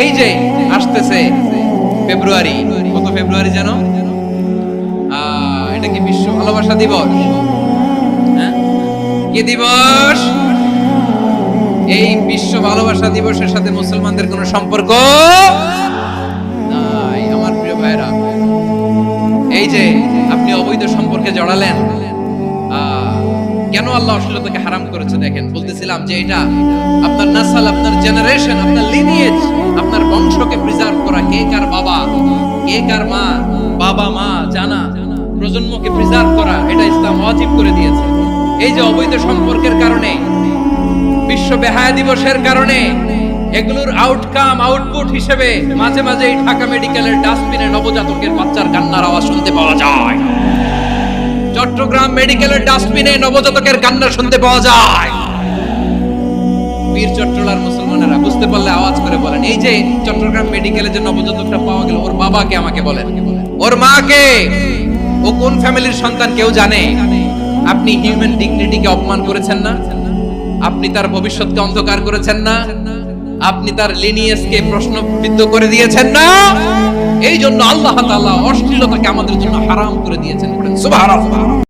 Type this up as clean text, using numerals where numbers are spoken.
এই যে আসতেছে ফেব্রুয়ারি, কত ফেব্রুয়ারি জানো? এটা কি বিশ্ব ভালোবাসা দিবস? হ্যাঁ, কি দিবস? এই বিশ্ব ভালোবাসা দিবসের সাথে মুসলমানদের কোনো সম্পর্ক নাই। আমার প্রিয় ভাইরা, এই যে আপনি অবৈধ সম্পর্কে জড়ালেন, কেন আল্লাহ অশ্লীলতাকে হারাম করেছে দেখেন। বলতেছিলাম যে এটা আপনার নাসাল, আপনার জেনারেশন, আপনার লিনিয়েজ, আপনার বংশকে প্রিজার্ভ করা, কে কার বাবা, কে কার মা, বাবা মা জানা, প্রজন্মকে প্রিজার্ভ করা, এটা ইসলাম ওয়াজিব করে দিয়েছে। এই যে অবৈধ সম্পর্কের কারণে, বিশ্ব বেহায়া দিবসের কারণে, এগুলোর আউটকাম, আউটপুট হিসেবে মাঝে মাঝে এই ঢাকা মেডিকেলের ডাস্টবিনে নবজাতকের বাচ্চার কান্নার আওয়াজ শুনতে পাওয়া যায়। চট্টগ্রাম মেডিকেলের ডাস্টবিনে নবজাতকের কান্না শুনতে পাওয়া যায়। বীর চট্টলার মুসলমানেরা বুঝতে পারলে আওয়াজ করে বলেন, এই যে চট্টগ্রাম মেডিকেলে যে নবজাতকটা পাওয়া গেল, ওর বাবাকে আমাকে বলেন, ওর মাকে, ও কোন ফ্যামিলির সন্তান কেউ জানে? আপনি হিউম্যান ডিগনিটিকে অপমান করেছেন না? আপনি তার ভবিষ্যৎকে অন্ধকার করেছেন না? আপনি তার লিনিয়েজকে প্রশ্নবিদ্ধ করে দিয়েছেন না? এই জন্য আল্লাহ তাআলা অশ্লীলতাকে আমাদের জন্য হারাম করে দিয়েছেন। সুবহানাল্লাহ।